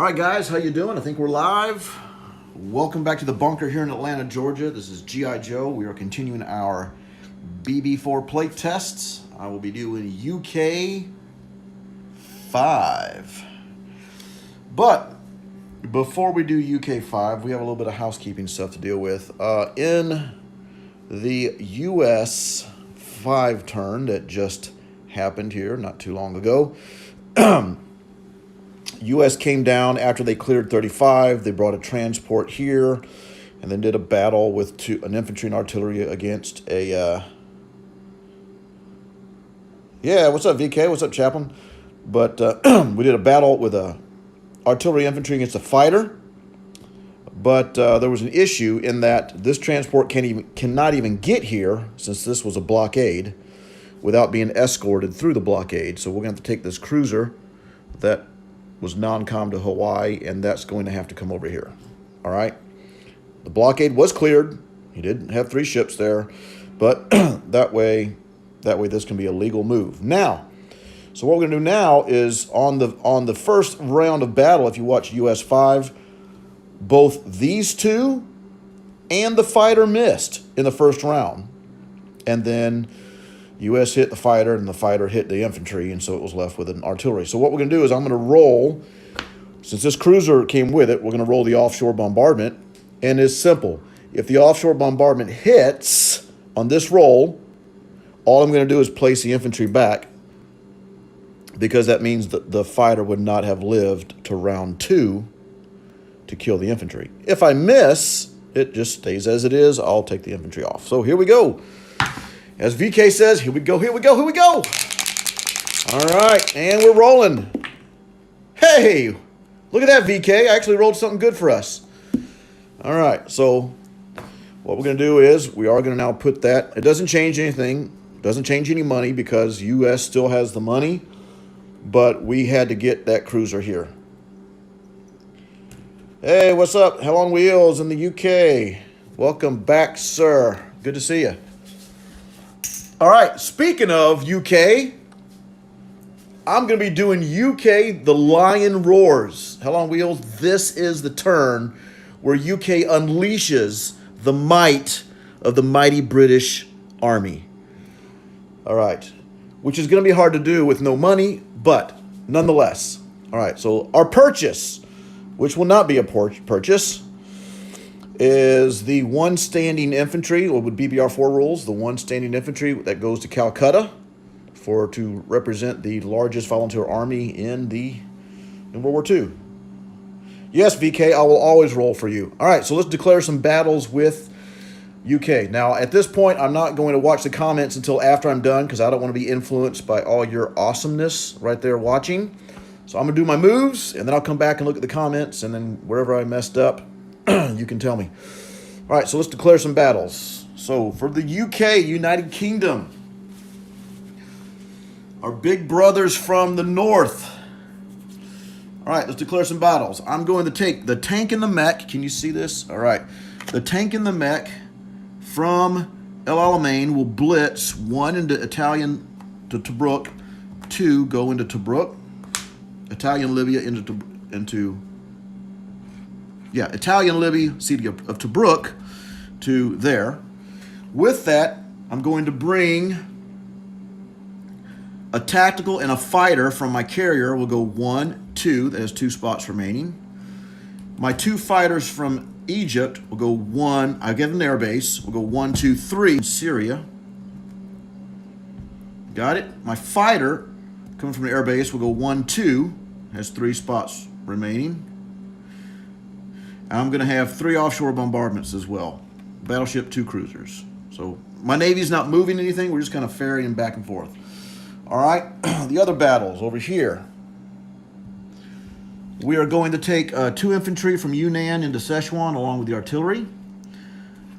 All right, guys, how you doing? I think we're live. Welcome back to the bunker here in Atlanta, Georgia. This is G.I. Joe. We are continuing our BB4 plate tests. I will be doing UK5. But before we do UK5, we have a little bit of housekeeping stuff to deal with. In the US 5 turn that just happened here not too long ago, U.S. came down after they cleared 35. They brought a transport here and then did a battle with an infantry and artillery against a... Yeah, what's up, VK? What's up, Chaplain? But we did a battle with a artillery infantry against a fighter. But there was an issue in that this transport cannot even get here, since this was a blockade, without being escorted through the blockade. So we're going to have to take this cruiser that was non-com to Hawaii, and that's going to have to come over here. All right? The blockade was cleared. He did have 3 ships there, but that way this can be a legal move. Now, so what we're going to do now is on the first round of battle, if you watch US 5, both these two and the fighter missed in the first round. And then U.S. hit the fighter, and the fighter hit the infantry, and so it was left with an artillery. So what we're going to do is I'm going to roll, since this cruiser came with it, we're going to roll the offshore bombardment. And it's simple. If the offshore bombardment hits on this roll, all I'm going to do is place the infantry back, because that means that the fighter would not have lived to round 2 to kill the infantry. If I miss, it just stays as it is. I'll take the infantry off. So here we go. As VK says, here we go, here we go, here we go. All right, and we're rolling. Hey, look at that, VK. I actually rolled something good for us. All right, so what we're going to do is we are going to now put that. It doesn't change anything. Doesn't change any money because U.S. still has the money, but we had to get that cruiser here. Hey, what's up? Hell on Wheels in the UK. Welcome back, sir. Good to see you. All right, speaking of UK, I'm going to be doing UK The Lion Roars. Hell on Wheels, this is the turn where UK unleashes the might of the mighty British Army. All right, which is going to be hard to do with no money, but nonetheless. All right, so our purchase, which will not be a purchase, is the 1 standing infantry, or with BB4 rules, the 1 standing infantry that goes to Calcutta to represent the largest volunteer army in World War II. Yes, VK, I will always roll for you. All right, so let's declare some battles with UK. Now, at this point, I'm not going to watch the comments until after I'm done, because I don't want to be influenced by all your awesomeness right there watching. So I'm going to do my moves, and then I'll come back and look at the comments, and then wherever I messed up, you can tell me. All right, so let's declare some battles. So for the UK, United Kingdom, our big brothers from the north. All right, let's declare some battles. I'm going to take the tank and the mech. Can you see this? All right. The tank and the mech from El Alamein will blitz 1 into Italian to Tobruk, 2 go into Tobruk, Italian Libya Italian Libya, city of Tobruk, to there. With that, I'm going to bring a tactical and a fighter from my carrier. Will go 1, 2, that has 2 spots remaining. My 2 fighters from Egypt will go 1, I get an air base, will go 1, 2, 3, Syria. Got it? My fighter, coming from the air base, will go 1, 2, has 3 spots remaining. I'm going to have 3 offshore bombardments as well. Battleship, 2 cruisers. So my Navy's not moving anything. We're just kind of ferrying back and forth. All right. The other battles over here. We are going to take 2 infantry from Yunnan into Sichuan along with the artillery.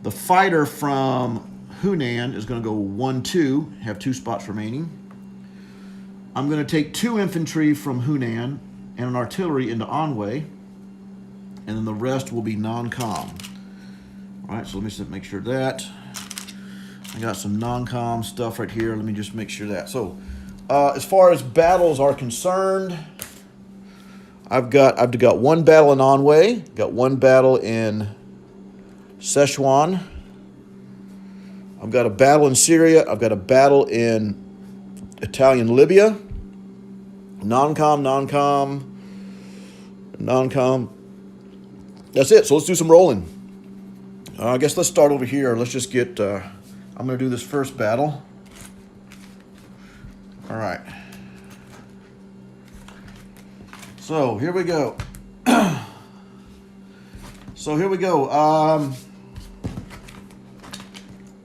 The fighter from Hunan is going to go 1, 2, have 2 spots remaining. I'm going to take 2 infantry from Hunan and an artillery into Anhui. And then the rest will be non-com. All right, so let me just make sure that. I got some non-com stuff right here. Let me just make sure that. So as far as battles are concerned, I've got one battle in Anhui, got one battle in Sichuan. I've got a battle in Syria. I've got a battle in Italian Libya. Non-com, non-com, non-com. That's it. So let's do some rolling. I guess let's start over here. Let's just get, I'm going to do this first battle. All right. So here we go. So here we go.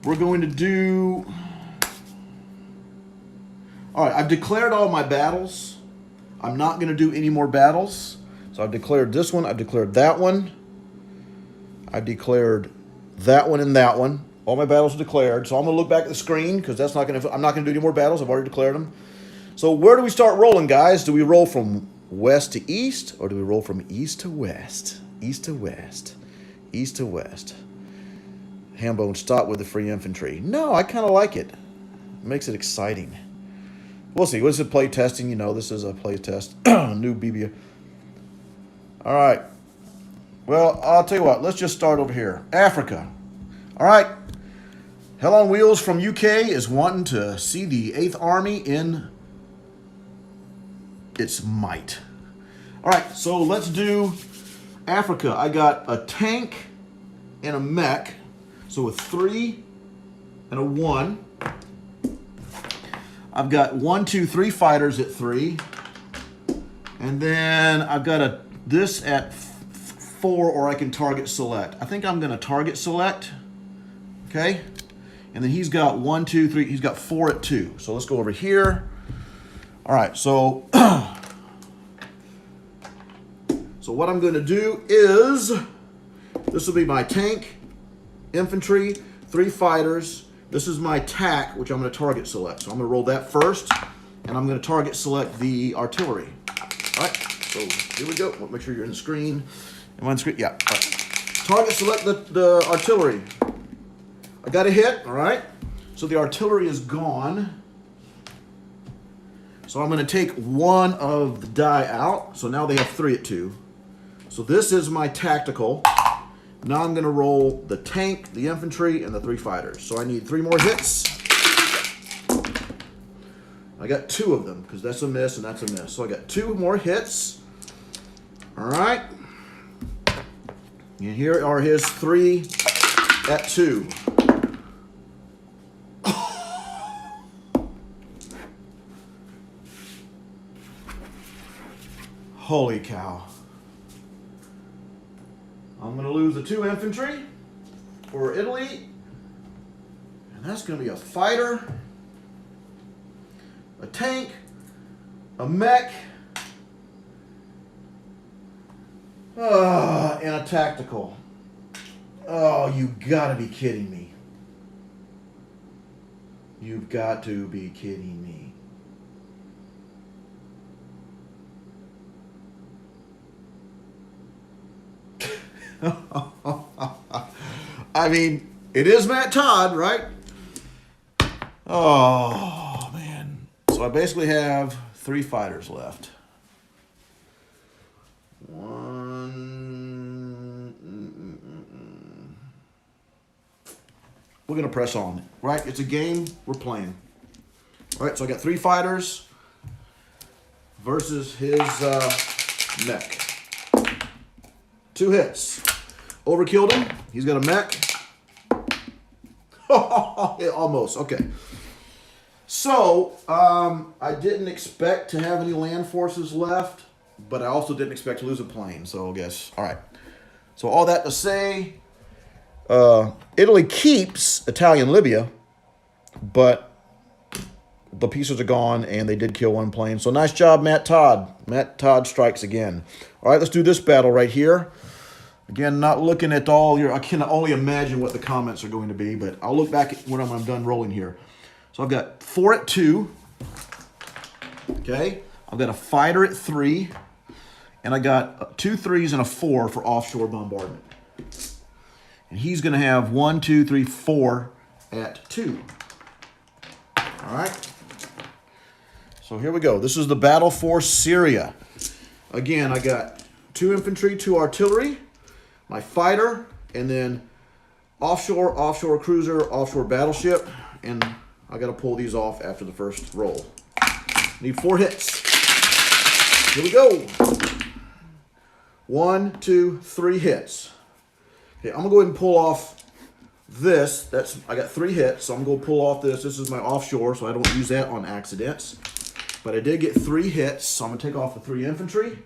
We're going to do... All right, I've declared all my battles. I'm not going to do any more battles. So I've declared this one. I've declared that one. I've declared that one and that one. All my battles are declared. So I'm going to look back at the screen because I'm not going to do any more battles. I've already declared them. So where do we start rolling, guys? Do we roll from west to east, or do we roll from east to west? East to west. East to west. Hambone, stop with the free infantry. No, I kind of like it. It makes it exciting. We'll see. What's it, play testing? You know, this is a play test. New BB. All right. Well, I'll tell you what. Let's just start over here. Africa. All right. Hell on Wheels from UK is wanting to see the 8th Army in its might. All right. So let's do Africa. I got a tank and a mech. So with 3 and a 1. I've got 1, 2, 3 fighters at 3. And then I've got this at 4, or I can target select. I think I'm going to target select. Okay. And then he's got 1, 2, 3. He's got 4 at 2. So let's go over here. All right. So, so what I'm going to do is, this will be my tank, infantry, 3 fighters. This is my TAC, which I'm going to target select. So I'm going to roll that first, and I'm going to target select the artillery. All right, so here we go. Make sure you're in the screen. Am I on the screen? Yeah. All right. Target select the artillery. I got a hit, all right? So the artillery is gone. So I'm going to take one of the die out. So now they have 3 at 2. So this is my tactical. Now I'm going to roll the tank, the infantry, and the 3 fighters. So I need 3 more hits. I got 2 of them because that's a miss and that's a miss. So I got 2 more hits. All right. And here are his 3 at 2. Holy cow. I'm going to lose the 2 infantry for Italy. And that's going to be a fighter, a tank, a mech, and a tactical. Oh, you got to be kidding me. You've got to be kidding me. I mean, it is Matt Todd, right? Oh, man. So I basically have 3 fighters left. 1. We're going to press on, right? It's a game. We're playing. All right, so I got 3 fighters versus his mech. 2 hits. Overkilled him. He's got a mech. Almost. Okay. So, I didn't expect to have any land forces left, but I also didn't expect to lose a plane. So, I guess. All right. So, all that to say, Italy keeps Italian Libya, but the pieces are gone, and they did kill 1 plane. So, nice job, Matt Todd. Matt Todd strikes again. All right, let's do this battle right here. Again, not looking at all your... I can only imagine what the comments are going to be, but I'll look back when I'm done rolling here. So I've got 4 at 2. Okay. I've got a fighter at 3. And I got 2 3s and a 4 for offshore bombardment. And he's going to have 1, 2, 3, 4 at 2. All right. So here we go. This is the battle for Syria. Again, I got 2 infantry, 2 artillery, my fighter, and then offshore, offshore cruiser, offshore battleship, and I got to pull these off after the first roll. Need 4 hits. Here we go. 1, 2, 3 hits. Okay, I'm gonna go ahead and pull off this. I got 3 hits, so I'm gonna pull off this. This is my offshore, so I don't use that on accidents. But I did get 3 hits, so I'm gonna take off the 3 infantry.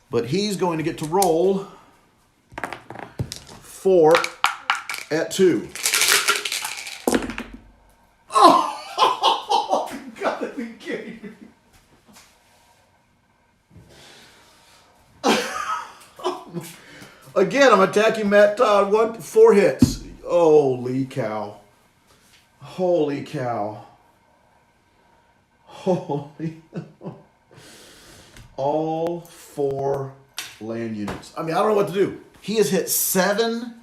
But he's going to get to roll 4 at 2. Oh, you gotta be kidding me. Again, I'm attacking Matt Todd. 4 hits. Holy cow. Holy cow. Holy. All 4 land units. I mean, I don't know what to do. He has hit 7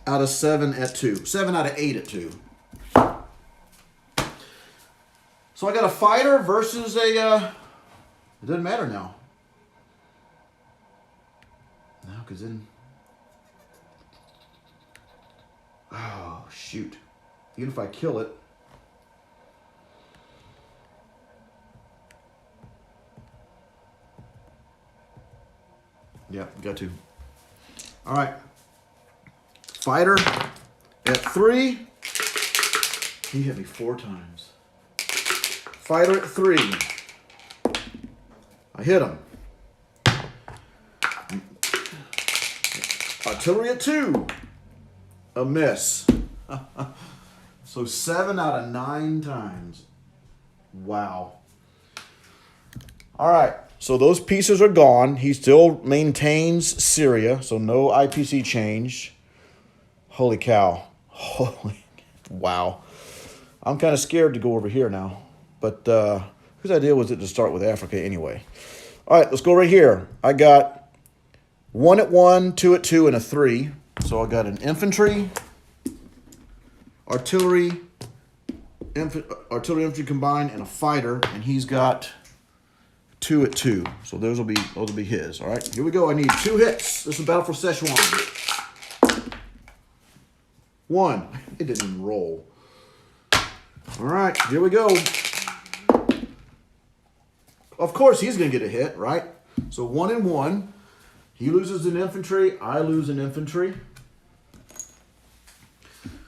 out of 7 at 2. 7 out of 8 at 2. So I got a fighter versus a... it doesn't matter now. No, because then... oh, shoot. Even if I kill it... yeah, got to. All right. Fighter at 3. He hit me 4 times. Fighter at 3. I hit him. Artillery at 2. A miss. So 7 out of 9 times. Wow. All right. So those pieces are gone. He still maintains Syria, so no IPC change. Holy cow. Holy, wow. I'm kind of scared to go over here now. But whose idea was it to start with Africa anyway? All right, let's go right here. I got 1 at 1, 2 at 2, and a 3. So I got an infantry, artillery infantry combined, and a fighter, and he's got 2 at 2. So those will be his. All right, here we go. I need 2 hits. This is Battle for Szechuan. 1. It didn't even roll. All right, here we go. Of course, he's going to get a hit, right? So 1 and 1. He loses an infantry. I lose an infantry.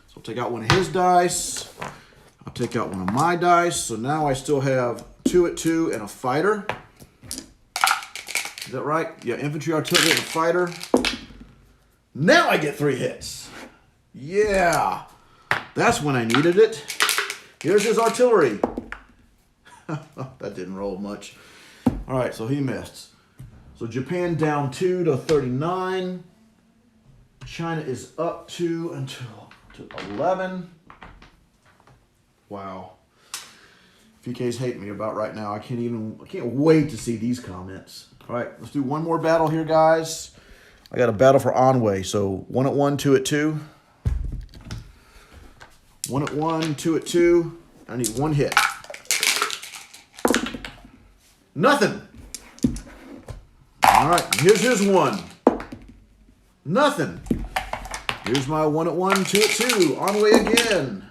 So I'll take out one of his dice. I'll take out one of my dice. So now I still have 2 at 2 and a fighter. Is that right? Yeah, infantry, artillery, and a fighter. Now I get 3 hits. Yeah. That's when I needed it. Here's his artillery. That didn't roll much. All right, so he missed. So Japan down 2 to 39. China is up 2 until to 11. Wow. PK's hating me about right now. I can't wait to see these comments. All right, let's do one more battle here, guys. I got a battle for Anhui. So 1 at 1, 2 at 2. 1 at 1, 2 at 2. I need 1 hit. Nothing. All right, here's his 1. Nothing. Here's my 1 at 1, 2 at 2. Anhui again.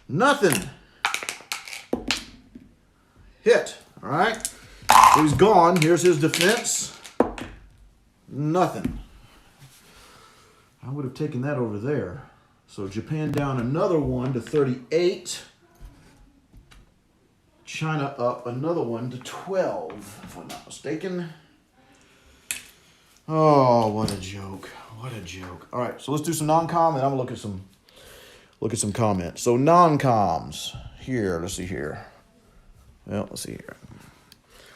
Nothing. Hit. All right. He's gone. Here's his defense. Nothing. I would have taken that over there. So Japan down another 1 to 38. China up another 1 to 12, if I'm not mistaken. Oh, what a joke. What a joke. All right, so let's do some non-com, and I'm going to look at some comments. So non-coms. Here, let's see here. Well, let's see here.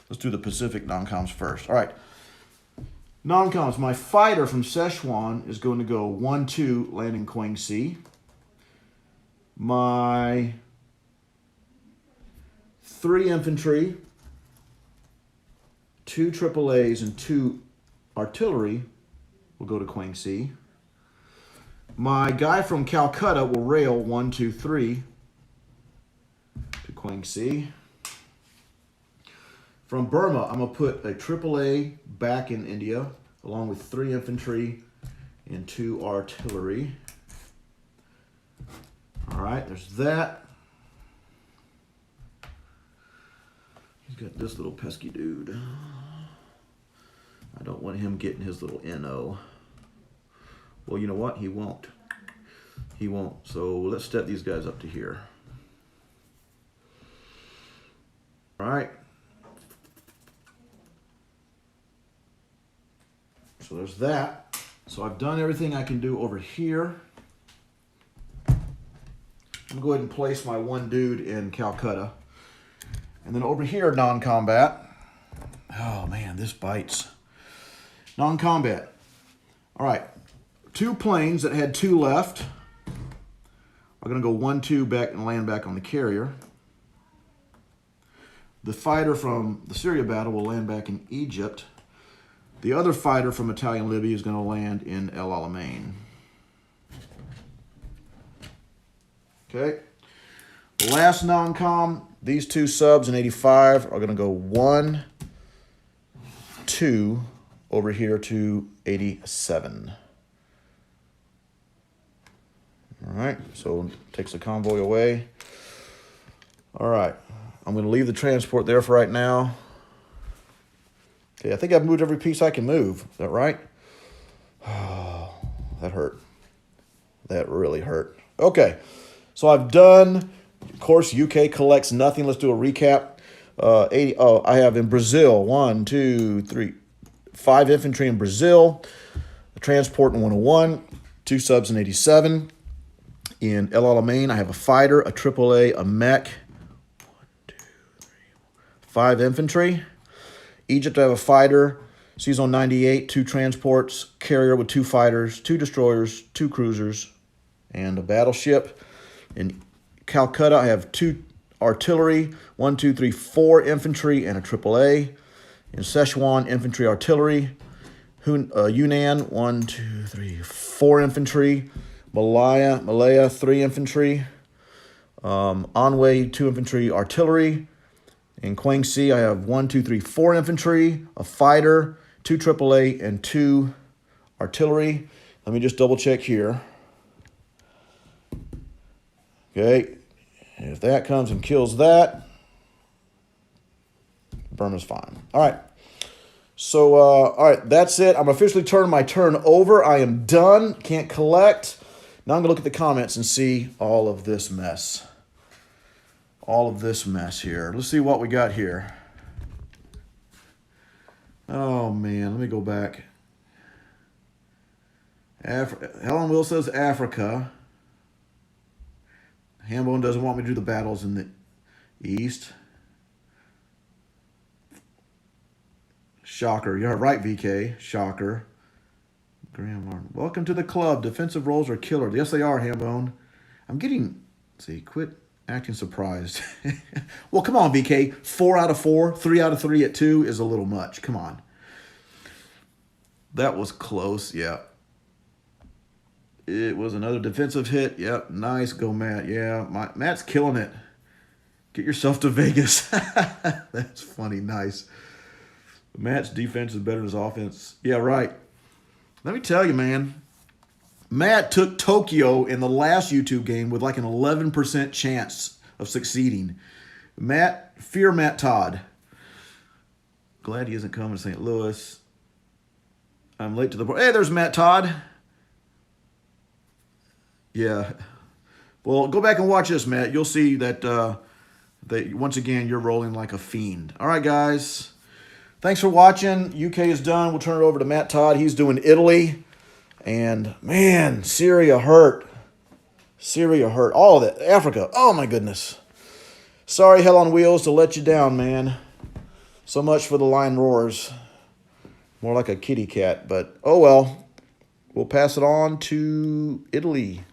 Let's do the Pacific non-coms first. All right. Non-coms. My fighter from Szechuan is going to go 1-2, landing Quang Si. My 3 infantry, 2 AAAs, and 2 artillery will go to Quang Si. My guy from Calcutta will rail 1, 2, 3 to Quang Si. From Burma, I'm going to put a AAA back in India, along with 3 infantry and 2 artillery. All right, there's that. He's got this little pesky dude. I don't want him getting his little NO. Well, you know what? He won't. He won't. So let's step these guys up to here. All right. So there's that. So I've done everything I can do over here. I'm going to go ahead and place my one dude in Calcutta. And then over here, non-combat. Oh, man, this bites. Non-combat. All right. 2 planes that had 2 left are going to go 1-2 back and land back on the carrier. The fighter from the Syria battle will land back in Egypt. The other fighter from Italian Libya is going to land in El Alamein. Okay. The last non-com, these 2 subs in 85 are going to go 1, 2 over here to 87. All right, so takes the convoy away. All right, I'm going to leave the transport there for right now. Okay, I think I've moved every piece I can move. Is that right? Oh, that hurt. That really hurt. Okay, so I've done, of course, UK collects nothing. Let's do a recap. I have in Brazil, 1, 2, 3, 5 infantry in Brazil, a transport in 101, 2 subs in 87. In El Alamein, I have a fighter, a AAA, a mech, 5 infantry. Egypt, I have a fighter, Seazone 98, 2 transports, carrier with 2 fighters, 2 destroyers, 2 cruisers, and a battleship. In Calcutta, I have 2 artillery, 1, 2, 3, 4 infantry, and a AAA. In Szechuan, infantry, artillery. Yunnan, 1, 2, 3, 4 infantry. Malaya, 3 infantry. Anhui, 2 infantry, artillery. In Guangxi, I have 1, 2, 3, 4 infantry, a fighter, 2 AAA, and 2 artillery. Let me just double check here. Okay, if that comes and kills that, Burma's fine. All right. So, all right, that's it. I'm officially turning my turn over. I am done. Can't collect. Now I'm going to look at the comments and see all of this mess. All of this mess here. Let's see what we got here. Oh, man. Let me go back. Helen Will says Africa. Hambone doesn't want me to do the battles in the East. Shocker. You're right, VK. Shocker. Graham Martin. Welcome to the club. Defensive roles are killer. Yes, they are, Hambone. I'm getting... See, quit acting surprised. Well, come on, VK. 4 out of 4, 3 out of 3 at 2 is a little much. Come on. That was close, yeah. It was another defensive hit. Yep, nice. Go, Matt. Yeah, Matt's killing it. Get yourself to Vegas. That's funny. Nice. Matt's defense is better than his offense. Yeah, right. Let me tell you, man. Matt took Tokyo in the last YouTube game with like an 11% chance of succeeding. Fear Matt Todd. Glad he isn't coming to St. Louis. I'm late to the... Hey, there's Matt Todd. Yeah. Well, go back and watch this, Matt. You'll see that, once again, you're rolling like a fiend. All right, guys. Thanks for watching. UK is done. We'll turn it over to Matt Todd. He's doing Italy. And, man, Syria hurt. Syria hurt. All of it. Africa. Oh, my goodness. Sorry, Hell on Wheels, to let you down, man. So much for the lion roars. More like a kitty cat, but oh well. We'll pass it on to Italy.